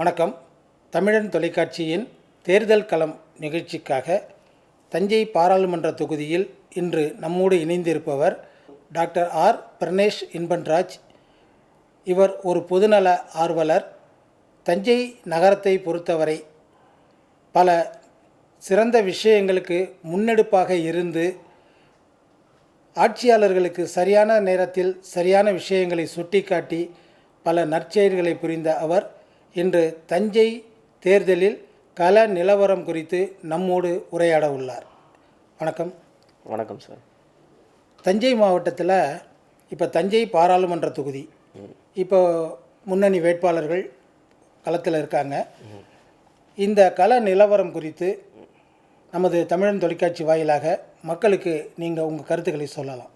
வணக்கம். தமிழன் தொலைக்காட்சியின் தேர்தல் களம் நிகழ்ச்சிக்காக தஞ்சை பாராளுமன்ற தொகுதியில் இன்று நம்மோடு இணைந்திருப்பவர் டாக்டர் ஆர் பிரணேஷ் இன்பன்ராஜ். இவர் ஒரு பொதுநல ஆர்வலர். தஞ்சை நகரத்தை பொறுத்தவரை பல சிறந்த விஷயங்களுக்கு முன்னெடுப்பாக இருந்து ஆட்சியாளர்களுக்கு சரியான நேரத்தில் சரியான விஷயங்களை சுட்டிக்காட்டி பல நற்செயல்களை புரிந்த அவர் இன்று தஞ்சை தேர்தலில் கள நிலவரம் குறித்து நம்மோடு உரையாட உள்ளார். வணக்கம். வணக்கம் சார். தஞ்சை மாவட்டத்தில் இப்போ தஞ்சை பாராளுமன்ற தொகுதி, இப்போ முன்னணி வேட்பாளர்கள் களத்தில் இருக்காங்க. இந்த கள நிலவரம் குறித்து நமது தமிழன் தொலைக்காட்சி வாயிலாக மக்களுக்கு நீங்கள் உங்கள் கருத்துக்களை சொல்லலாம்.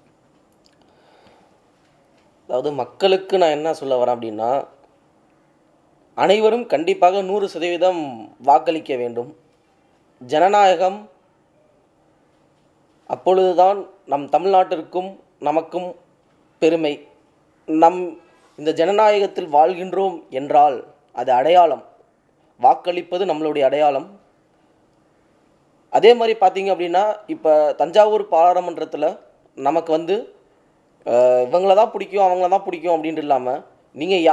அதாவது மக்களுக்கு நான் என்ன சொல்ல வரேன் அப்படின்னா, அனைவரும் கண்டிப்பாக 100% வாக்களிக்க வேண்டும். ஜனநாயகம் அப்பொழுதுதான் நம் தமிழ்நாட்டிற்கும் நமக்கும் பெருமை. இந்த ஜனநாயகத்தில் வாழ்கின்றோம் என்றால் அது அடையாளம். வாக்களிப்பது நம்மளுடைய அடையாளம். அதே மாதிரி பார்த்தீங்க அப்படின்னா, இப்போ தஞ்சாவூர் பாராளுமன்றத்தில் நமக்கு இவங்கள தான் பிடிக்கும் அவங்கள தான் பிடிக்கும் அப்படின்ட்டு இல்லாமல், நீங்கள்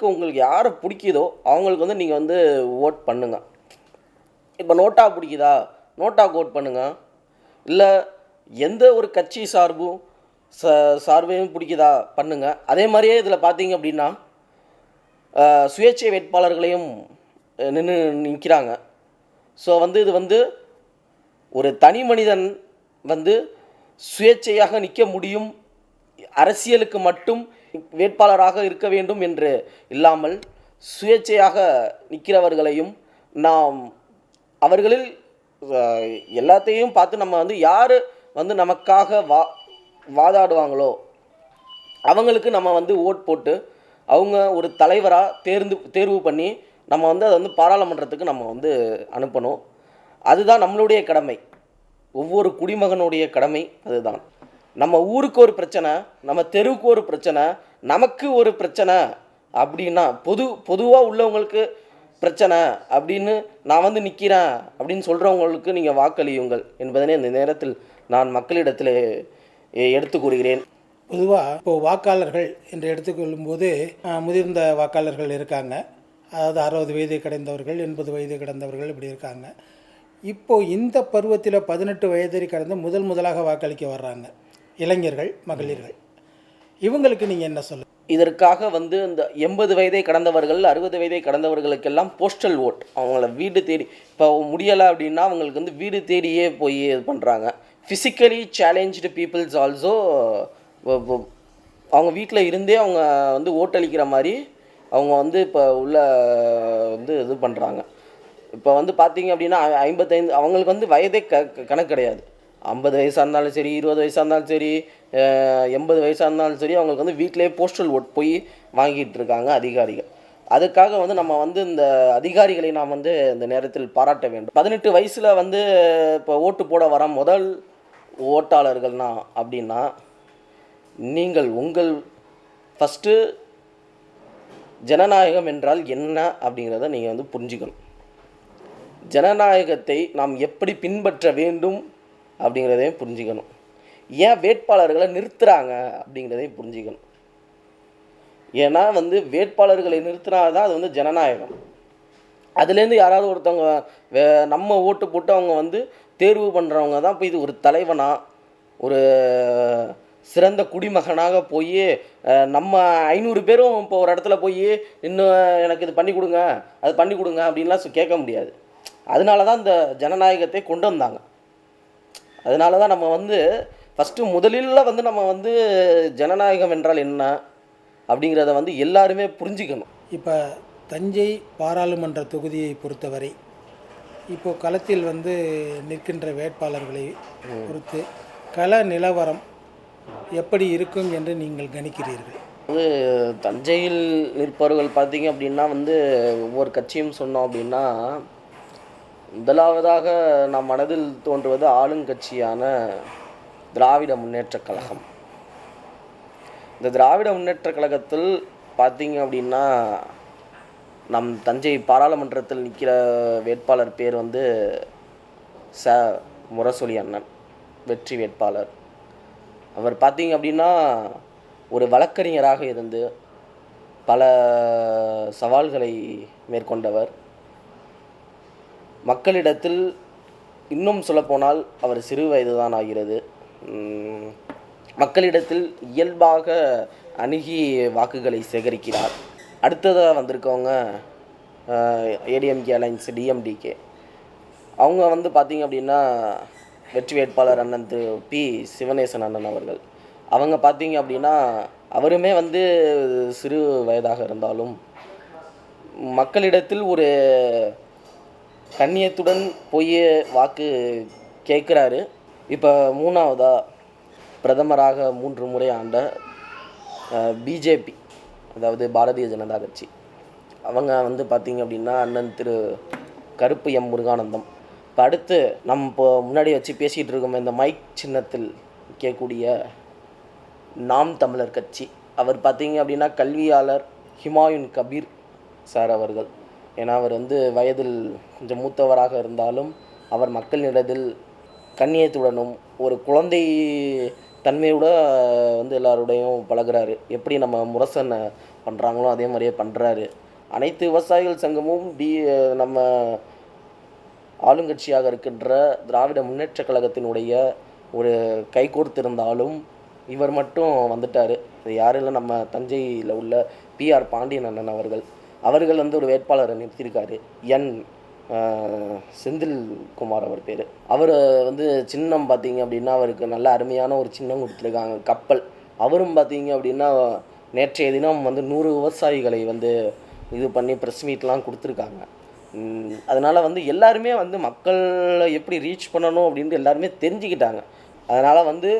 உங்களுக்கு யாரை பிடிக்குதோ அவங்களுக்கு நீங்கள் ஓட் பண்ணுங்கள். இப்போ நோட்டா பிடிக்குதா, நோட்டாவுக்கு ஓட் பண்ணுங்கள். இல்லை எந்த ஒரு கட்சி சார்பையும் பிடிக்குதா பண்ணுங்கள். அதே மாதிரியே இதில் பார்த்தீங்க அப்படின்னா சுயேட்சை வேட்பாளர்களையும் நிற்கிறாங்க. ஸோ இது ஒரு தனி மனிதன் சுயேட்சையாக நிற்க முடியும், அரசியலுக்கு மட்டும் வேட்பாளராக இருக்க வேண்டும் என்று இல்லாமல் சுயேட்சையாக நிற்கிறவர்களையும் நாம் அவர்களில் எல்லாத்தையும் பார்த்து நம்ம யார் நமக்காக வாதாடுவாங்களோ அவங்களுக்கு நம்ம ஓட் போட்டு அவங்க ஒரு தலைவராக தேர்வு பண்ணி நம்ம அதை பாராளுமன்றத்துக்கு நம்ம அனுப்பணும். அதுதான் நம்மளுடைய கடமை, ஒவ்வொரு குடிமகனுடைய கடமை. அதுதான் நம்ம ஊருக்கு ஒரு பிரச்சனை, நம்ம தெருவுக்கு ஒரு பிரச்சனை, நமக்கு ஒரு பிரச்சனை அப்படின்னா பொதுவாக உள்ளவங்களுக்கு பிரச்சனை அப்படின்னு நான் நிற்கிறேன் அப்படின்னு சொல்கிறவங்களுக்கு நீங்கள் வாக்களியுங்கள் என்பதனை இந்த நேரத்தில் நான் மக்களிடத்தில் எடுத்து கூறுகிறேன். பொதுவாக இப்போது வாக்காளர்கள் என்று எடுத்துக்கொள்ளும்போது முதிர்ந்த வாக்காளர்கள் இருக்காங்க. அதாவது 60 வயதை கடந்தவர்கள், 80 வயதை கடந்தவர்கள் இப்படி இருக்காங்க. இப்போது இந்த பருவத்தில் 18 வயதை கடந்து முதலாக வாக்களிக்க வர்றாங்க இளைஞர்கள், மகளிர்கள். இவங்களுக்கு நீங்கள் என்ன சொல்ல? இதற்காக இந்த 80 வயதை கடந்தவர்கள், 60 வயதை கடந்தவர்களுக்கெல்லாம் போஸ்டல் ஓட், அவங்கள வீடு தேடி, இப்போ முடியலை அப்படின்னா அவங்களுக்கு வீடு தேடியே போய் இது பண்ணுறாங்க. ஃபிசிக்கலி சேலஞ்சு பீப்புள்ஸ் ஆல்சோ அவங்க வீட்டில் இருந்தே அவங்க ஓட்டளிக்கிற மாதிரி அவங்க இப்போ உள்ள இது பண்ணுறாங்க. இப்போ பார்த்தீங்க அப்படின்னா 55 அவங்களுக்கு வயதே கணக்கு கிடையாது. 50 வயசாக இருந்தாலும் சரி, 20 வயசாக இருந்தாலும் சரி, 80 வயசாக இருந்தாலும் சரி, அவங்களுக்கு வீட்டிலே போஸ்டல் ஓட் போய் வாங்கிட்டு இருக்காங்க அதிகாரிகள். அதுக்காக நம்ம இந்த அதிகாரிகளை நாம் இந்த நேரத்தில் பாராட்ட வேண்டும். 18 வயசில் இப்போ ஓட்டு போட வர முதல் ஓட்டாளர்கள்னா அப்படின்னா, நீங்கள் ஃபஸ்ட்டு ஜனநாயகம் என்றால் என்ன அப்படிங்கிறத நீங்கள் புரிஞ்சுக்கணும். ஜனநாயகத்தை நாம் எப்படி பின்பற்ற வேண்டும் அப்படிங்கிறதையும் புரிஞ்சுக்கணும். ஏன் வேட்பாளர்களை நிறுத்துகிறாங்க அப்படிங்கிறதையும் புரிஞ்சுக்கணும். ஏன்னா வேட்பாளர்களை நிறுத்தினாதான் அது ஜனநாயகம். அதுலேருந்து யாராவது ஒருத்தவங்க நம்ம ஓட்டு போட்டு அவங்க தேர்வு பண்ணுறவங்க தான் இப்போ இது ஒரு தலைவனாக, ஒரு சிறந்த குடிமகனாக போய் நம்ம 500 பேரும் இப்போ ஒரு இடத்துல போய் இன்னும் எனக்கு இது பண்ணி கொடுங்க, அது பண்ணி கொடுங்க அப்படின்லாம் கேட்க முடியாது. அதனால தான் இந்த ஜனநாயகத்தை கொண்டு வந்தாங்க. அதனால தான் நம்ம ஃபஸ்ட்டு முதலில் நம்ம ஜனநாயகம் என்றால் என்ன அப்படிங்கிறத எல்லாருமே புரிஞ்சுக்கணும். இப்போ தஞ்சை பாராளுமன்ற தொகுதியை பொறுத்தவரை இப்போது களத்தில் நிற்கின்ற வேட்பாளர்களை பொறுத்து கள நிலவரம் எப்படி இருக்கும் என்று நீங்கள் கணிக்கிறீர்கள்? தஞ்சையில் நிற்பவர்கள் பார்த்தீங்க அப்படின்னா ஒவ்வொரு கட்சியும் சொன்னோம் அப்படின்னா, முதலாவதாக நம் மனதில் தோன்றுவது ஆளுங்கட்சியான திராவிட முன்னேற்றக் கழகம். இந்த திராவிட முன்னேற்றக் கழகத்தில் பார்த்தீங்க அப்படின்னா நம் தஞ்சை பாராளுமன்றத்தில் நிற்கிற வேட்பாளர் பேர் வந்து ச முரசொலி அண்ணன், வெற்றி வேட்பாளர். அவர் பார்த்தீங்க அப்படின்னா ஒரு வழக்கறிஞராக இருந்து பல சவால்களை மேற்கொண்டவர். மக்களிடத்தில் இன்னும் சொல்லப்போனால் அவர் சிறு வயது தான் ஆகிறது. மக்களிடத்தில் இயல்பாக அணுகி வாக்குகளை சேகரிக்கிறார். அடுத்ததாக வந்திருக்கவங்க ஏடிஎம்கே அலைன்ஸ் டிஎம்டிகே. அவங்க வந்து பார்த்திங்க அப்படின்னா வெற்றி வேட்பாளர் அண்ணன் திரு பி சிவனேசன் அண்ணன் அவர்கள். அவங்க பார்த்திங்க அப்படின்னா அவருமே வந்து சிறு வயதாக இருந்தாலும் மக்களிடத்தில் ஒரு கண்ணியத்துடன் போய் வாக்கு கேட்குறாரு. இப்போ 3ஆவதாக பிரதமராக 3 முறை ஆண்ட பிஜேபி, அதாவது பாரதிய ஜனதா கட்சி, அவங்க வந்து பார்த்திங்க அப்படின்னா அண்ணன் திரு கருப்பு எம் முருகானந்தம். இப்போ அடுத்து நம்ம இப்போ முன்னாடி வச்சு பேசிகிட்டு இருக்கோம் இந்த மைக் சின்னத்தில் கேட்கக்கூடிய நாம் தமிழர் கட்சி. அவர் பார்த்திங்க அப்படின்னா கல்வியாளர் ஹுமாயூன் கபீர் சார் அவர்கள். ஏன்னா அவர் வந்து வயதில் கொஞ்சம் மூத்தவராக இருந்தாலும் அவர் மக்களிடத்தில் கண்ணியத்துடனும் ஒரு குழந்தை தன்மையோட வந்து எல்லாரோடையும் பழகுறாரு. எப்படி நம்ம முரசனை பண்ணுறாங்களோ அதே மாதிரியே பண்ணுறாரு. அனைத்து விவசாயிகள் சங்கமும் நம்ம ஆளுங்கட்சியாக இருக்கின்ற திராவிட முன்னேற்ற கழகத்தினுடைய ஒரு கைகோர்த்திருந்தாலும் இவர் மட்டும் வந்துட்டார். இது யாரும் இல்லை, நம்ம தஞ்சையில் உள்ள PR பாண்டியன் அண்ணன் அவர்கள் வந்து ஒரு வேட்பாளரை நிறுத்தியிருக்காரு. செந்தில்குமார் அவர் பேர். அவர் வந்து சின்னம் பார்த்திங்க அப்படின்னா அவருக்கு நல்ல அருமையான ஒரு சின்னம் கொடுத்துருக்காங்க, கப்பல். அவரும் பார்த்திங்க அப்படின்னா நேற்றைய தினம் வந்து 100 விவசாயிகளை வந்து இது பண்ணி ப்ரெஸ் மீட்லாம் கொடுத்துருக்காங்க. அதனால் வந்து எல்லாருமே வந்து மக்களை எப்படி ரீச் பண்ணணும் அப்படின்ட்டு எல்லாருமே தெரிஞ்சுக்கிட்டாங்க. அதனால் வந்து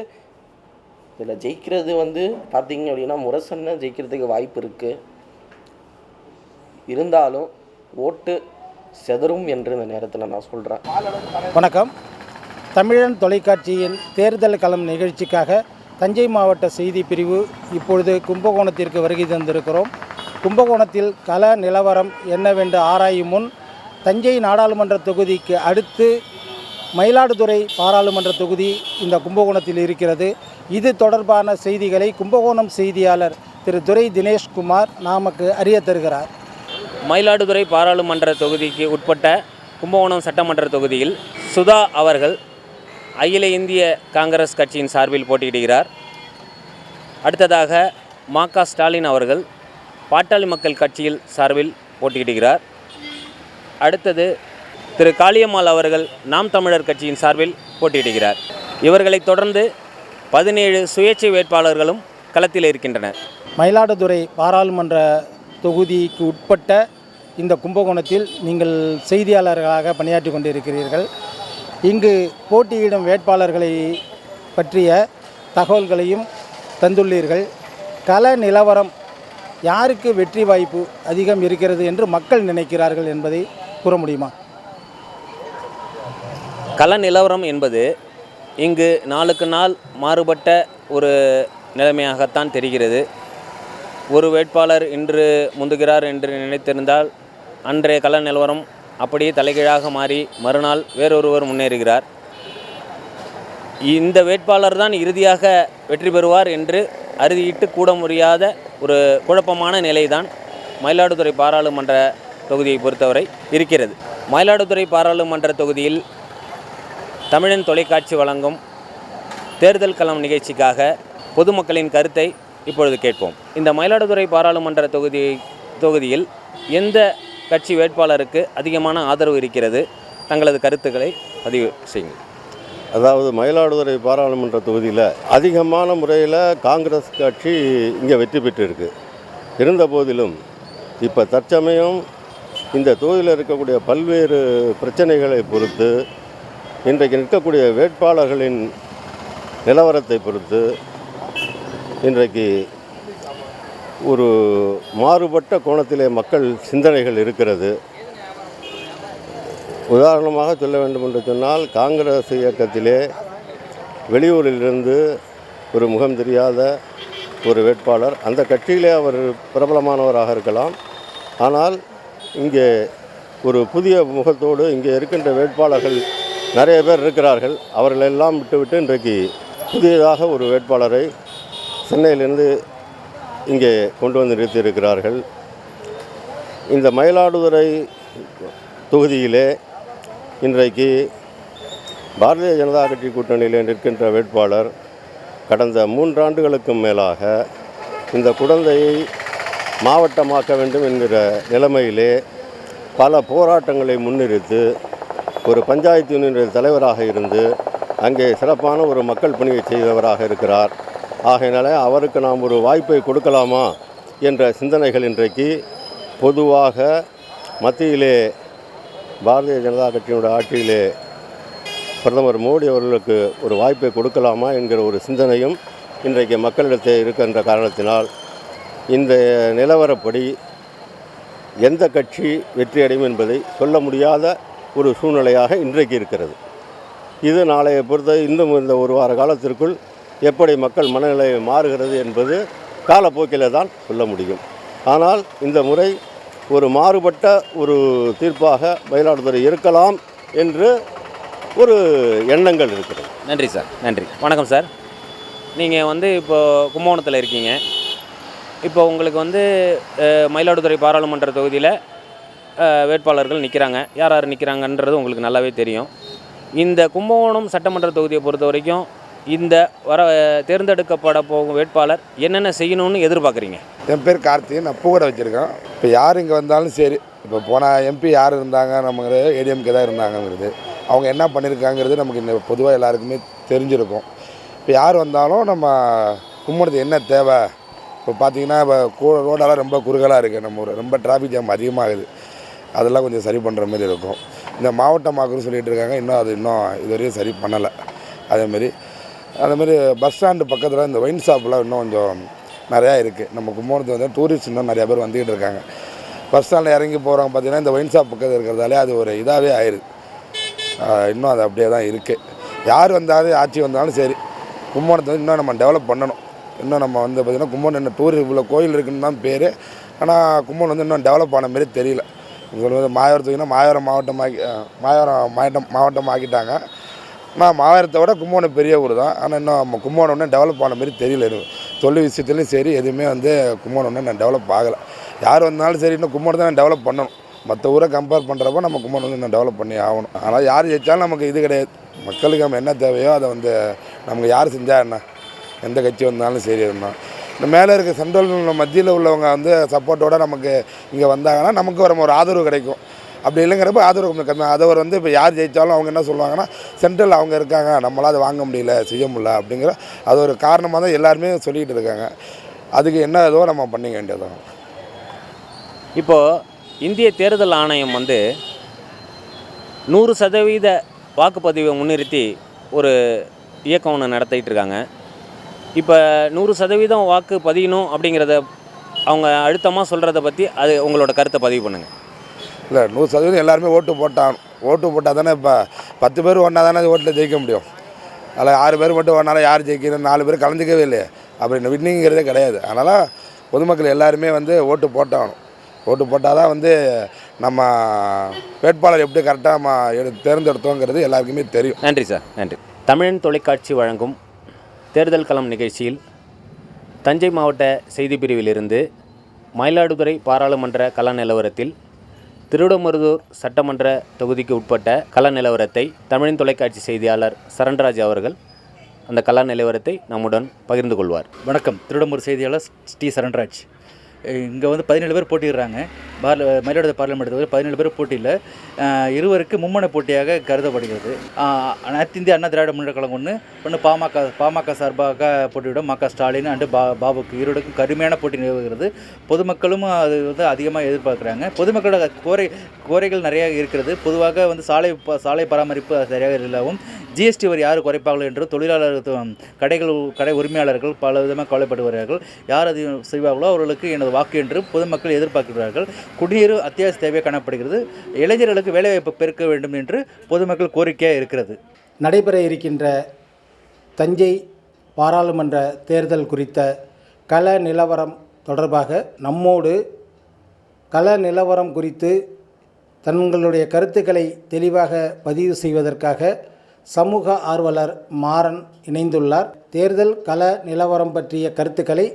இதில் ஜெயிக்கிறது வந்து பார்த்திங்க அப்படின்னா முரசன்னு ஜெயிக்கிறதுக்கு வாய்ப்பு இருக்குது. இருந்தாலும் ஓட்டு செதறும் என்று இந்த நேரத்தில் நான் சொல்கிறேன். வணக்கம். தமிழன் தொலைக்காட்சியின் தேர்தல் களம் நிகழ்ச்சிக்காக தஞ்சை மாவட்ட செய்தி பிரிவு இப்பொழுது கும்பகோணத்திற்கு வருகை தந்திருக்கிறோம். கும்பகோணத்தில் கள நிலவரம் என்னவென்று ஆராயும் முன் தஞ்சை நாடாளுமன்ற தொகுதிக்கு அடுத்து மயிலாடுதுறை பாராளுமன்ற தொகுதி இந்த கும்பகோணத்தில் இருக்கிறது. இது தொடர்பான செய்திகளை கும்பகோணம் செய்தியாளர் திரு துரை தினேஷ்குமார் நமக்கு அறிய தருகிறார். மயிலாடுதுறை பாராளுமன்ற தொகுதிக்கு உட்பட்ட கும்பகோணம் சட்டமன்ற தொகுதியில் சுதா அவர்கள் அகில இந்திய காங்கிரஸ் கட்சியின் சார்பில் போட்டியிடுகிறார். அடுத்ததாக மா.க. ஸ்டாலின் அவர்கள் பாட்டாளி மக்கள் கட்சியில் சார்பில் போட்டியிடுகிறார். அடுத்தது திரு காளியம்மாள் அவர்கள் நாம் தமிழர் கட்சியின் சார்பில் போட்டியிடுகிறார். இவர்களைத் தொடர்ந்து 17 சுயேட்சை வேட்பாளர்களும் களத்தில் இருக்கின்றனர். மயிலாடுதுறை பாராளுமன்ற தொகுதிக்கு உட்பட்ட இந்த கும்பகோணத்தில் நீங்கள் செய்தியாளர்களாக பணியாற்றி கொண்டிருக்கிறீர்கள். இங்கு போட்டியிடும் வேட்பாளர்களை பற்றிய தகவல்களையும் தந்துள்ளீர்கள். கள நிலவரம் யாருக்கு வெற்றி வாய்ப்பு அதிகம் இருக்கிறது என்று மக்கள் நினைக்கிறார்கள் என்பதை கூற முடியுமா? கள நிலவரம் என்பது இங்கு நாளுக்கு நாள் மாறுபட்ட ஒரு நிலைமையாகத்தான் தெரிகிறது. ஒரு வேட்பாளர் இன்று முந்துகிறார் என்று நினைத்திருந்தால் அன்றைய கள நிலவரம் அப்படியே தலைகீழாக மாறி மறுநாள் வேறொருவர் முன்னேறுகிறார். இந்த வேட்பாளர் தான் இறுதியாக வெற்றி பெறுவார் என்று அறுதியிட்டு கூட முடியாத ஒரு குழப்பமான நிலைதான் மயிலாடுதுறை பாராளுமன்ற தொகுதியை பொறுத்தவரை இருக்கிறது. மயிலாடுதுறை பாராளுமன்ற தொகுதியில் தமிழன் தொலைக்காட்சி வழங்கும் தேர்தல் களம் நிகழ்ச்சிக்காக பொதுமக்களின் கருத்தை இப்பொழுது கேட்போம். இந்த மயிலாடுதுறை பாராளுமன்ற தொகுதியில் எந்த கட்சி வேட்பாளருக்கு அதிகமான ஆதரவு இருக்கிறது? தங்களது கருத்துக்களை பதிவு செய்யுங்கள். அதாவது மயிலாடுதுறை பாராளுமன்ற தொகுதியில் அதிகமான முறையில் காங்கிரஸ் கட்சி இங்கே வெற்றி பெற்றிருக்கு. இருந்த போதிலும் இப்போ தற்சமயம் இந்த தொகுதியில் இருக்கக்கூடிய பல்வேறு பிரச்சனைகளை பொறுத்து, இன்றைக்கு நிற்கக்கூடிய வேட்பாளர்களின் நிலவரத்தை பொறுத்து இன்றைக்கு ஒரு மாறுபட்ட கோணத்திலே மக்கள் சிந்தனைகள் இருக்கிறது. உதாரணமாக சொல்ல வேண்டும் என்று சொன்னால், காங்கிரஸ் இயக்கத்திலே வெளியூரிலிருந்து ஒரு முகம் தெரியாத ஒரு வேட்பாளர், அந்த கட்சியிலே அவர் பிரபலமானவராக இருக்கலாம், ஆனால் இங்கே ஒரு புதிய முகத்தோடு இங்கே இருக்கின்ற வேட்பாளர்கள் நிறைய பேர் இருக்கிறார்கள். அவர்களெல்லாம் விட்டுவிட்டு இன்றைக்கு புதியதாக ஒரு வேட்பாளரை சென்னையிலிருந்து இங்கே கொண்டு வந்து நிறுத்தியிருக்கிறார்கள். இந்த மயிலாடுதுறை தொகுதியிலே இன்றைக்கு பாரதிய ஜனதா கட்சி கூட்டணியில் நிற்கின்ற வேட்பாளர் கடந்த 3 ஆண்டுகளுக்கும் மேலாக இந்த குடந்தையை மாவட்டமாக்க வேண்டும் என்கிற நிலைமையிலே பல போராட்டங்களை முன்னிறுத்து ஒரு பஞ்சாயத்து யூனியன் தலைவராக இருந்து அங்கே சிறப்பான ஒரு மக்கள் பணியை செய்தவராக இருக்கிறார். ஆகையினால அவருக்கு நாம் ஒரு வாய்ப்பை கொடுக்கலாமா என்ற சிந்தனைகள் இன்றைக்கு பொதுவாக மத்தியிலே பாரதிய ஜனதா கட்சியினுடைய ஆட்சியிலே பிரதமர் மோடி அவர்களுக்கு ஒரு வாய்ப்பை கொடுக்கலாமா என்கிற ஒரு சிந்தனையும் இன்றைக்கு மக்களிடத்தில் இருக்கின்ற காரணத்தினால் இந்த நிலவரப்படி எந்த கட்சி வெற்றியடையும் என்பதை சொல்ல முடியாத ஒரு சூழ்நிலையாக இன்றைக்கு இருக்கிறது. இது நாளைய பொறுத்த இந்த ஒரு வார காலத்திற்குள் எப்படி மக்கள் மனநிலை மாறுகிறது என்பது காலப்போக்கில் தான் சொல்ல முடியும். ஆனால் இந்த முறை ஒரு மாறுபட்ட ஒரு தீர்ப்பாக மயிலாடுதுறை இருக்கலாம் என்று ஒரு எண்ணங்கள் இருக்கிறது. நன்றி சார், நன்றி. வணக்கம் சார். நீங்கள் இப்போ கும்பகோணத்தில் இருக்கீங்க. இப்போ உங்களுக்கு மயிலாடுதுறை பாராளுமன்ற தொகுதியில் வேட்பாளர்கள் நிற்கிறாங்க. யார் யார் நிற்கிறாங்கன்றது உங்களுக்கு நல்லாவே தெரியும். இந்த கும்பகோணம் சட்டமன்ற தொகுதியை பொறுத்த வரைக்கும் இந்த தேர்ந்தெடுக்கப்பட போகும் வேட்பாளர் என்னென்ன செய்யணும்னு எதிர்பார்க்குறீங்க? என் பேர் கார்த்திகன். நான் பூக்கடை வச்சுருக்கேன். இப்போ யார் இங்கே வந்தாலும் சரி, இப்போ போன எம்பி யார் இருந்தாங்க, நமக்கு ஏடிஎம்கே தான் இருந்தாங்கங்கிறது, அவங்க என்ன பண்ணியிருக்காங்கிறது நமக்கு இந்த பொதுவாக எல்லாருக்குமே தெரிஞ்சிருக்கும். இப்போ யார் வந்தாலும் நம்ம கும்பகோணத்துக்கு என்ன தேவை, இப்போ பார்த்திங்கன்னா இப்போ ரோடெல்லாம் ரொம்ப குறுகலாக இருக்குது, நம்ம ஊர் ரொம்ப டிராஃபிக் ஜாம் அதிகமாகுது, அதெல்லாம் கொஞ்சம் சரி பண்ணுற மாதிரி இருக்கும். இந்த மாவட்டமாக்குன்னு சொல்லிகிட்டு இருக்காங்க, இன்னும் இதுவரையும் சரி பண்ணலை. அதேமாரி பஸ் ஸ்டாண்டு பக்கத்தில் இந்த ஒயின் ஷாப்லாம் இன்னும் கொஞ்சம் நிறையா இருக்குது. நம்ம கும்பகோணத்தில் டூரிஸ்ட் இன்னும் நிறையா பேர் வந்துக்கிட்டு இருக்காங்க. பஸ் ஸ்டாண்டில் இறங்கி போகிறவங்க பார்த்திங்கன்னா இந்த ஒயின் ஷாப் பக்கத்தில் இருக்கிறதாலே அது ஒரு இதாகவே ஆயிடுது. இன்னும் அது அப்படியே தான் இருக்குது. யார் வந்தாலும் ஆட்சி வந்தாலும் சரி, கும்பகோணத்தை இன்னும் நம்ம டெவலப் பண்ணணும். இன்னும் நம்ம பார்த்திங்கன்னா கும்பகோணம் இன்னும் டூரிஸ்ட் இவ்வளோ கோயில் இருக்குன்னு தான் பேர், ஆனால் கும்பகோணம் இன்னும் டெவலப் ஆன மாரி தெரியல. உங்களுக்கு மாயவரத்துக்குன்னா மாயவரம் மாவட்டம் ஆக்கிட்டாங்க. ஆனால் மாவட்டத்தை விட கும்பகோணம் பெரிய ஊர் தான். ஆனால் இன்னும் நம்ம கும்பகோணம் ஒன்றும் டெவலப் ஆன மாதிரி தெரியல. தொழில் விஷயத்துலையும் சரி, எதுவுமே கும்பகோணம் ஒன்றும் நான் டெவலப் ஆகலை. யார் வந்தாலும் சரி, இன்னும் கும்பகோணத்தை நான் டெவலப் பண்ணணும். மற்ற ஊரை கம்பேர் பண்ணுறப்ப நம்ம கும்பகோணம் இன்னும் டெவலப் பண்ணி ஆகணும். ஆனால் யார் ஜெயித்தாலும் நமக்கு இது கிடையாது. மக்களுக்கு நம்ம என்ன தேவையோ அதை நமக்கு யார் செஞ்சால் என்ன, எந்த கட்சி வந்தாலும் சரி. இந்த மேலே இருக்க சென்ட்ரல் மத்தியில் உள்ளவங்க சப்போர்ட்டோடு நமக்கு இங்கே வந்தாங்கன்னா நமக்கு ஒரு ஆதரவு கிடைக்கும். அப்படி இல்லைங்கிறப்ப ஆதரவு கொஞ்சம் கம்மி. ஆதரவு இப்போ யார் ஜெயித்தாலும் அவங்க என்ன சொல்லுவாங்கன்னா, சென்ட்ரல் அவங்க இருக்காங்க, நம்மளால் அதை வாங்க முடியல, செய்ய முடியல அப்படிங்கிற அது ஒரு காரணமாக தான் எல்லாருமே சொல்லிக்கிட்டு இருக்காங்க. அதுக்கு என்ன ஏதோ நம்ம பண்ணிக்க வேண்டியதான். இப்போது இந்திய தேர்தல் ஆணையம் 100% வாக்குப்பதிவை முன்னிறுத்தி ஒரு இயக்கம் ஒன்று நடத்திட்டு இருக்காங்க. இப்போ 100% வாக்கு பதியணும் அப்படிங்கிறத அவங்க அழுத்தமாக சொல்கிறத பற்றி அது உங்களோட கருத்தை பதிவு பண்ணுங்கள். இல்லை, 100% எல்லாருமே ஓட்டு போட்டாகணும். ஓட்டு போட்டால் தானே இப்போ 10 பேர் ஒன்றா தானே ஓட்டில் ஜெயிக்க முடியும். அதில் 6 பேர் மட்டும் ஒன்றாலும் யார் ஜெயிக்கணும், 4 பேர் கலந்துக்கவே இல்லையே, அப்படி வின்னிங்கிறதே கிடையாது. அதனால் பொதுமக்கள் எல்லாருமே ஓட்டு போட்டாகணும். ஓட்டு போட்டால் தான் நம்ம வேட்பாளர் எப்படி கரெக்டாக நம்ம தேர்ந்தெடுத்தோங்கிறது எல்லாருக்குமே தெரியும். நன்றி சார், நன்றி. தமிழன் தொலைக்காட்சி வழங்கும் தேர்தல் களம் நிகழ்ச்சியில் தஞ்சை மாவட்ட செய்திப்பிரிவிலிருந்து மயிலாடுதுறை பாராளுமன்ற கள நிலவரத்தில் திருவிடமருதூர் சட்டமன்ற தொகுதிக்கு உட்பட்ட கள நிலவரத்தை தமிழின் தொலைக்காட்சி செய்தியாளர் சரண்ராஜ் அவர்கள் அந்த கள நிலவரத்தை நம்முடன் பகிர்ந்து கொள்வார். வணக்கம். திருவிடமருதூர் செய்தியாளர் டி சரண்ராஜ். இங்கே 17 பேர் போட்டிடுறாங்க. மயிலாடுதுறை பார்லிமெண்ட் தொகுதியில் 17 பேர் போட்டியில் இருவருக்கு மும்மன போட்டியாக கருதப்படுகிறது. அனைத்து இந்திய அண்ணா திராவிட முன்னேற்ற கழகம் ஒன்று பாமக சார்பாக போட்டியிடும் ம.க. ஸ்டாலின் அண்டு பாபுக்கு இருவருக்கும் கடுமையான போட்டி நிலவுகிறது. பொதுமக்களும் அது அதிகமாக எதிர்பார்க்குறாங்க. பொதுமக்களோட கோரைகள் நிறையா இருக்கிறது. பொதுவாக சாலை பராமரிப்பு சரியாக இல்லாமல் ஜிஎஸ்டி வரி யார் குறைப்பார்கள் என்று தொழிலாளர்கள் கடை உரிமையாளர்கள் பல விதமாக கவலைப்பட்டு வருகிறார்கள். யார் அது செய்வார்களோ அவர்களுக்கு எனது வாக்கு என்று பொதுமக்கள் எதிர்பார்க்கிறார்கள். குடிநீர் அத்தியாவசிய தேவையாக காணப்படுகிறது. இளைஞர்களுக்கு வேலைவாய்ப்பு பெருக்க வேண்டும் என்று பொதுமக்கள் கோரிக்கையாக இருக்கிறது. நடைபெற இருக்கின்ற தஞ்சை பாராளுமன்ற தேர்தல் குறித்த கள நிலவரம் தொடர்பாக நம்மோடு கள நிலவரம் குறித்து தங்களுடைய கருத்துக்களை தெளிவாக பதிவு செய்வதற்காக சமூக ஆர்வலர் மாறன் இணைந்துள்ளார். தேர்தல் கள நிலவரம் பற்றிய கருத்துக்களை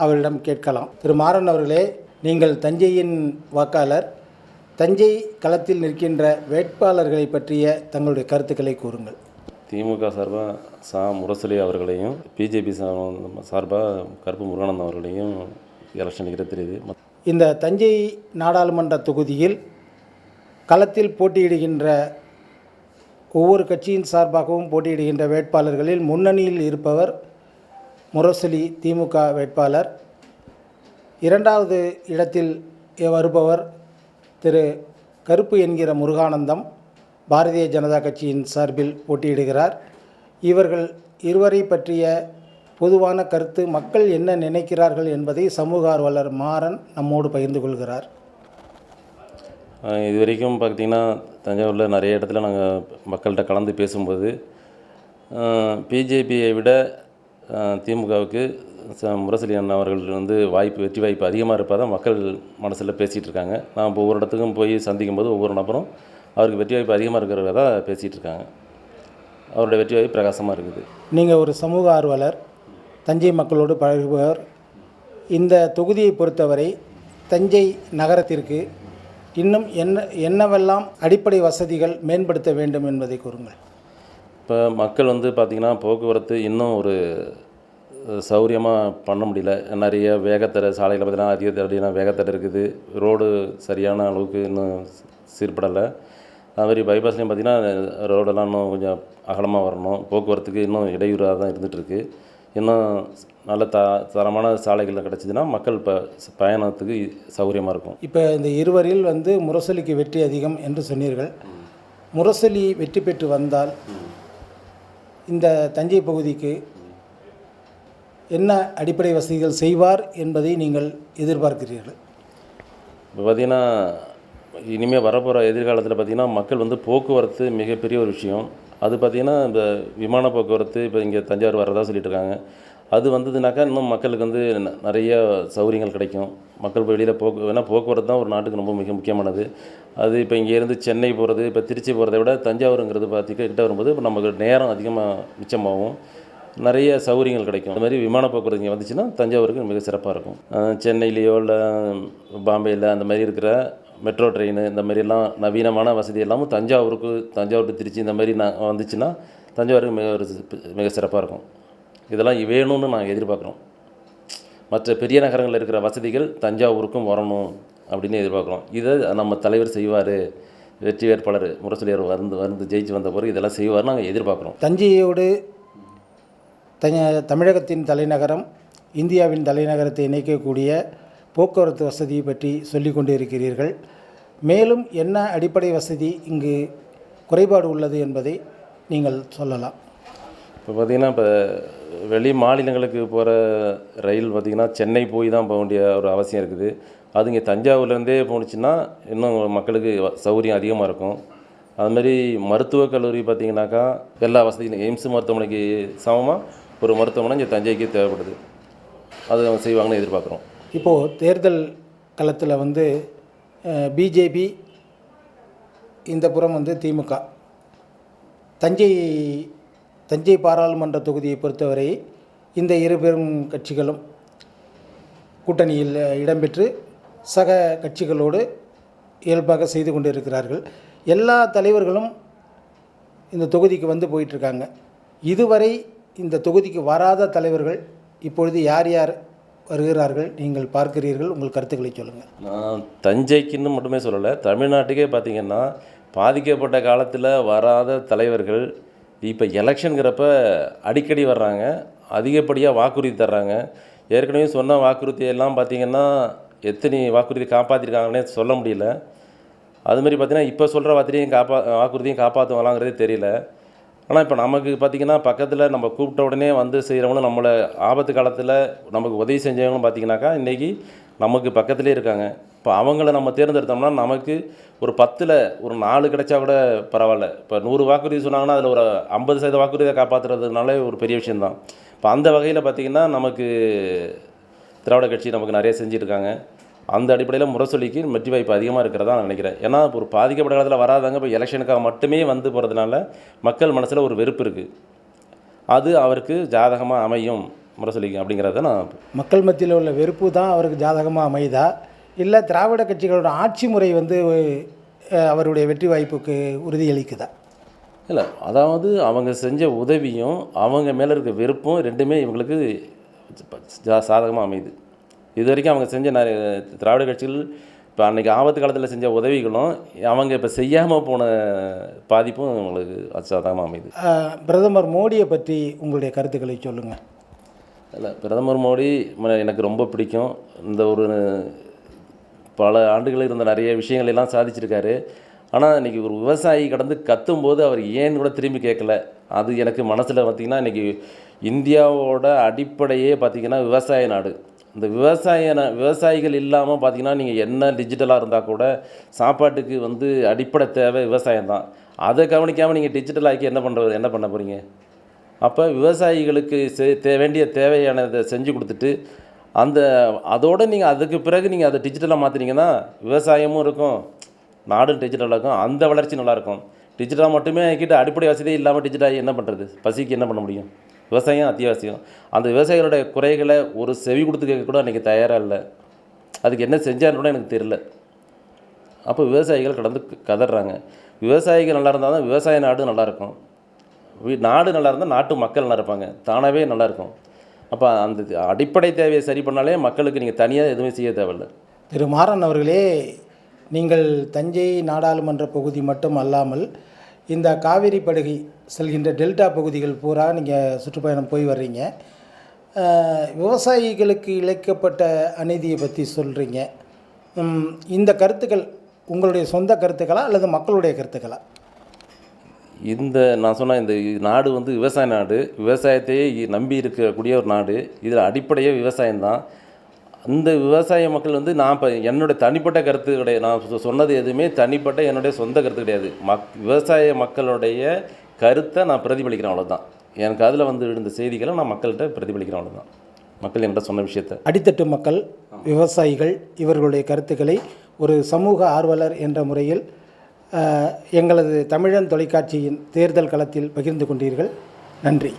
அவரிடம் கேட்கலாம். திரு மாறன் அவர்களே, நீங்கள் தஞ்சையின் வாக்காளர். தஞ்சை களத்தில் நிற்கின்ற வேட்பாளர்களை பற்றிய தங்களுடைய கருத்துக்களை கூறுங்கள். திமுக சார்பாக முரசொலி அவர்களையும், பிஜேபி சார்பாக கருப்பு முருகானந்தம் அவர்களையும் எலெக்ஷன் நிற்கிற தெரியுது. இந்த தஞ்சை நாடாளுமன்ற தொகுதியில் களத்தில் போட்டியிடுகின்ற ஒவ்வொரு கட்சியின் சார்பாகவும் போட்டியிடுகின்ற வேட்பாளர்களில் முன்னணியில் இருப்பவர் முரசொலி திமுக வேட்பாளர். இரண்டாவது இடத்தில் வருபவர் திரு கருப்பு என்கிற முருகானந்தம் பாரதிய ஜனதா கட்சியின் சார்பில் போட்டியிடுகிறார். இவர்கள் இருவரை பற்றிய பொதுவான கருத்து, மக்கள் என்ன நினைக்கிறார்கள் என்பதை சமூக ஆர்வலர் மாறன் நம்மோடு பகிர்ந்து கொள்கிறார். இது வரைக்கும் பார்த்திங்கன்னா தஞ்சாவூரில் நிறைய இடத்துல நாங்கள் மக்கள்கிட்ட கலந்து பேசும்போது பிஜேபியை விட திமுகவுக்கு முரசொலி அண்ணா அவர்கள் வெற்றி வாய்ப்பு அதிகமாக இருப்பதாக மக்கள் மனசில் பேசிகிட்டு இருக்காங்க. நான் ஒவ்வொரு இடத்துக்கும் போய் சந்திக்கும் போது ஒவ்வொரு நபரும் அவருக்கு வெற்றி வாய்ப்பு அதிகமாக இருக்கிறதா பேசிகிட்டு இருக்காங்க. அவருடைய வெற்றி வாய்ப்பு பிரகாசமாக இருக்குது. நீங்கள் ஒரு சமூக ஆர்வலர், தஞ்சை மக்களோடு பழகுபவர். இந்த தொகுதியை பொறுத்தவரை தஞ்சை நகரத்திற்கு இன்னும் என்னவெல்லாம் அடிப்படை வசதிகள் மேம்படுத்த வேண்டும் என்பதை கூறுங்கள். இப்போ மக்கள் பார்த்திங்கன்னா போக்குவரத்து இன்னும் ஒரு சௌகரியமாக பண்ண முடியல. நிறைய வேகத்தடை சாலையில் பார்த்திங்கன்னா அதிக தடையான வேகத்தடை இருக்குது. ரோடு சரியான அளவுக்கு இன்னும் சீர்படலை. அதுமாதிரி பைபாஸ்லேயும் பார்த்திங்கன்னா ரோடெல்லாம் இன்னும் கொஞ்சம் அகலமாக வரணும். போக்குவரத்துக்கு இன்னும் இடையூறாக தான் இருந்துகிட்ருக்கு. இன்னும் நல்ல தரமான சாலைகள் கிடச்சிதுன்னா மக்கள் பயணத்துக்கு சௌகரியமாக இருக்கும். இப்போ இந்த இருவரில் முரசொலிக்கு வெற்றி அதிகம் என்று சொன்னீர்கள். முரசொலி வெற்றி பெற்று வந்தால் இந்த தஞ்சை பகுதிக்கு என்ன அடிப்படை வசதிகள் செய்வார் என்பதை நீங்கள் எதிர்பார்க்கிறீர்கள்? இப்போ பார்த்திங்கன்னா இனிமேல் வரப்போகிற எதிர்காலத்தில் பார்த்திங்கன்னா மக்கள் போக்குவரத்து மிகப்பெரிய ஒரு விஷயம். அது பார்த்திங்கன்னா இந்த விமான போக்குவரத்து இப்போ இங்கே தஞ்சாவூர் வரதா சொல்லிட்டு இருக்காங்க. அது வந்ததுனாக்கா இன்னும் மக்களுக்கு நிறைய சௌகரியங்கள் கிடைக்கும். மக்கள் வெளியில் போக்குவரத்து தான் ஒரு நாட்டுக்கு ரொம்ப மிக முக்கியமானது. அது இப்போ இங்கேருந்து சென்னை போகிறது, இப்போ திருச்சி போகிறத விட தஞ்சாவூருங்கிறது கிட்ட வரும்போது இப்போ நமக்கு நேரம் அதிகமாக மிச்சமாகும். நிறைய சௌகரியங்கள் கிடைக்கும். அது மாதிரி விமான போக்குவரத்து இங்கே வந்துச்சுன்னா தஞ்சாவூருக்கு மிக சிறப்பாக இருக்கும். சென்னையிலையோ இல்லை பாம்பேயில் அந்த மாதிரி இருக்கிற மெட்ரோ ட்ரெயின் இந்த மாதிரிலாம் நவீனமான வசதி எல்லாமும் தஞ்சாவூர் திருச்சி இந்த மாதிரி வந்துச்சுன்னா தஞ்சாவூருக்கு மிக சிறப்பாக இருக்கும். இதெல்லாம் வேணும்னு நாங்கள் எதிர்பார்க்குறோம். மற்ற பெரிய நகரங்களில் இருக்கிற வசதிகள் தஞ்சாவூருக்கும் வரணும் அப்படின்னு எதிர்பார்க்குறோம். இதை நம்ம தலைவர் செய்வார். வெற்றி வேட்பாளர் முரசொலியார் வந்து ஜெயிச்சு வந்த பிறகு இதெல்லாம் செய்வார்னு நாங்கள் எதிர்பார்க்குறோம். தஞ்சையோடு தமிழகத்தின் தலைநகரம், இந்தியாவின் தலைநகரத்தை இணைக்கக்கூடிய போக்குவரத்து வசதியை பற்றி சொல்லி கொண்டு இருக்கிறீர்கள். மேலும் என்ன அடிப்படை வசதி இங்கு குறைபாடு உள்ளது என்பதை நீங்கள் சொல்லலாம். இப்போ பார்த்திங்கன்னா இப்போ வெளி மாநிலங்களுக்கு போகிற ரயில் பார்த்திங்கன்னா சென்னை போய் தான் போக வேண்டிய ஒரு அவசியம் இருக்குது. அது இங்கே தஞ்சாவூர்லேருந்தே போணுச்சுன்னா இன்னும் மக்களுக்கு சௌகரியம் அதிகமாக இருக்கும். அதுமாதிரி மருத்துவக் கல்லூரி பார்த்திங்கனாக்கா எல்லா வசதியும் எய்ம்ஸ் மருத்துவமனைக்கு சமமாக ஒரு மருத்துவமனை இங்கே தஞ்சைக்கு தேவைப்படுது. அது அவங்க செய்வாங்கன்னு எதிர்பார்க்குறோம். இப்போது தேர்தல் களத்தில் பிஜேபி, இந்த புறம் திமுக. தஞ்சை பாராளுமன்ற தொகுதியை பொறுத்தவரை இந்த இரு பெரும் கட்சிகளும் கூட்டணியில் இடம்பெற்று சக கட்சிகளோடு இயல்பாக செய்து கொண்டு இருக்கிறார்கள். எல்லா தலைவர்களும் இந்த தொகுதிக்கு போயிட்டுருக்காங்க. இதுவரை இந்த தொகுதிக்கு வராத தலைவர்கள் இப்பொழுது யார் யார் வருகிறார்கள் நீங்கள் பார்க்கிறீர்கள்? உங்கள் கருத்துக்களை சொல்லுங்கள். நான் தஞ்சைக்குன்னு மட்டுமே சொல்லலை, தமிழ்நாட்டுக்கே பார்த்திங்கன்னா பாதிக்கப்பட்ட காலத்தில் வராத தலைவர்கள் இப்போ எலெக்ஷனுங்கிறப்ப அடிக்கடி வர்றாங்க. அதிகப்படியாக வாக்குறுதி தர்றாங்க. ஏற்கனவே சொன்ன வாக்குறுதியெல்லாம் பார்த்திங்கன்னா எத்தனை வாக்குறுதி காப்பாற்றிருக்காங்கன்னே சொல்ல முடியல. அதுமாரி பார்த்திங்கன்னா இப்போ சொல்கிற வாக்குறுதியும் காப்பாற்றுவாங்களாங்கிறதே தெரியல. ஆனால் இப்போ நமக்கு பார்த்திங்கன்னா பக்கத்தில் நம்ம கூப்பிட்ட உடனே செய்கிறவங்களும் நம்மளை ஆபத்து காலத்தில் நமக்கு உதவி செஞ்சவங்களும் பார்த்திங்கனாக்கா இன்றைக்கி நமக்கு பக்கத்துலேயே இருக்காங்க. இப்போ அவங்கள நம்ம தேர்ந்தெடுத்தோம்னா நமக்கு ஒரு 10ல் ஒரு 4 கிடைச்சா கூட பரவாயில்ல. இப்போ 100 வாக்குறுதி சொன்னாங்கன்னா அதில் ஒரு 50% வாக்குறுதியை காப்பாற்றுறதுனாலே ஒரு பெரிய விஷயந்தான். இப்போ அந்த வகையில் பார்த்திங்கன்னா நமக்கு திராவிட கட்சி நமக்கு நிறைய செஞ்சுருக்காங்க. அந்த அடிப்படையில் முரசொலிக்கு வெற்றி வாய்ப்பு அதிகமாக இருக்கிறதா நான் நினைக்கிறேன். ஏன்னா ஒரு பாதிக்கப்பட்ட காலத்தில் வராதாங்க இப்போ எலெக்ஷனுக்காக மட்டுமே வந்து போகிறதுனால மக்கள் மனசில் ஒரு வெறுப்பு இருக்குது. அது அவருக்கு ஜாதகமாக அமையும் முரசொலிக்கு அப்படிங்கிறத நான் மக்கள் மத்தியில் உள்ள வெறுப்பு தான் அவருக்கு ஜாதகமாக அமையுதா, இல்லை திராவிட கட்சிகளோட ஆட்சி முறை வந்து அவருடைய வெற்றி வாய்ப்புக்கு உறுதியளிக்குதா? இல்லை, அதாவது அவங்க செஞ்ச உதவியும் அவங்க மேலே இருக்க வெறுப்பும் ரெண்டுமே இவங்களுக்கு சாதகமாக அமையுது. இது வரைக்கும் அவங்க செஞ்ச திராவிட கட்சிகள் இப்போ அன்றைக்கி ஆபத்து காலத்தில் செஞ்ச உதவிகளும் அவங்க இப்போ செய்யாமல் போன பாதிப்பும் இவங்களுக்கு சாதகமாக அமையுது. பிரதமர் மோடியை பற்றி உங்களுடைய கருத்துக்களை சொல்லுங்கள். இல்லை, பிரதமர் மோடி எனக்கு ரொம்ப பிடிக்கும். இந்த ஒரு பல ஆண்டுகளில் இருந்த நிறைய விஷயங்கள் எல்லாம் சாதிச்சிருக்காரு. ஆனால் இன்றைக்கி ஒரு விவசாயி கடந்து கத்தும்போது அவர் ஏன்னு கூட திரும்பி கேட்கல. அது எனக்கு மனசில் பார்த்திங்கன்னா இன்றைக்கி இந்தியாவோட அடிப்படையே பார்த்திங்கன்னா விவசாய நாடு. இந்த விவசாயிகள் இல்லாமல் பார்த்திங்கன்னா நீங்கள் என்ன டிஜிட்டலாக இருந்தால் கூட சாப்பாட்டுக்கு வந்து அடிப்படை தேவை விவசாயம் தான். அதை கவனிக்காமல் நீங்கள் டிஜிட்டலாக்கி என்ன பண்ண போகிறீங்க? அப்போ விவசாயிகளுக்கு வேண்டிய தேவையானதை செஞ்சு கொடுத்துட்டு அதோடு நீங்கள் அதுக்கு பிறகு நீங்கள் அதை டிஜிட்டலாக மாற்றினீங்கன்னா விவசாயமும் இருக்கும், நாடும் டிஜிட்டலாக இருக்கும், அந்த வளர்ச்சி நல்லாயிருக்கும். டிஜிட்டலாக மட்டுமே ஆக்கிட்டு அடிப்படை வசதியே இல்லாமல் டிஜிட்டலாகி என்ன பண்ணுறது? பசிக்கு என்ன பண்ண முடியும்? விவசாயம் அத்தியாவசியம். அந்த விவசாயிகளுடைய குறைகளை ஒரு செவி கொடுத்து கேட்க கூட அன்றைக்கி தயாராக இல்லை. அதுக்கு என்ன செஞ்சாருன்னு கூட எனக்கு தெரியல. அப்போ விவசாயிகள் கடந்து கதறாங்க. விவசாயிகள் நல்லா இருந்தால் தான் விவசாய நாடு நல்லாயிருக்கும். நாடு நல்லா இருந்தால் நாட்டு மக்கள் நல்லா இருப்பாங்க, தானாகவே நல்லாயிருக்கும். அப்போ அந்த அடிப்படை தேவையை சரி பண்ணாலே மக்களுக்கு நீங்கள் தனியாக எதுவுமே செய்ய தேவையில்லை. திரு மாறன் அவர்களே, நீங்கள் தஞ்சை நாடாளுமன்ற பகுதி மட்டும் அல்லாமல் இந்த காவிரி படுகை செல்கின்ற டெல்டா பகுதிகள் பூரா நீங்கள் சுற்றுப்பயணம் போய் வர்றீங்க. விவசாயிகளுக்கு இழைக்கப்பட்ட அநீதியை பற்றி சொல்கிறீங்க. இந்த கருத்துக்கள் உங்களுடைய சொந்த கருத்துக்களா அல்லது மக்களுடைய கருத்துக்களா? நான் சொன்ன இந்த நாடு வந்து விவசாய நாடு, விவசாயத்தையே நம்பி இருக்கக்கூடிய ஒரு நாடு. இதில் அடிப்படையே விவசாயம்தான். இந்த விவசாய மக்கள் வந்து நான் இப்போ என்னுடைய தனிப்பட்ட கருத்து கிடையாது. நான் சொன்னது எதுவுமே தனிப்பட்ட என்னுடைய சொந்த கருத்து கிடையாது. விவசாய மக்களுடைய கருத்தை நான் பிரதிபலிக்கிறேன், அவ்வளோதான். எனக்கு அதில் வந்து இந்த செய்திகளை நான் மக்கள்கிட்ட பிரதிபலிக்கிறேன், அவ்வளோதான். மக்கள் என்கிட்ட சொன்ன விஷயத்தை அடித்தட்டு மக்கள், விவசாயிகள் இவர்களுடைய கருத்துக்களை ஒரு சமூக ஆர்வலர் என்ற முறையில் எங்களது தமிழன் தொலைக்காட்சியின் தேர்தல் களத்தில் பகிர்ந்து கொண்டீர்கள். நன்றி.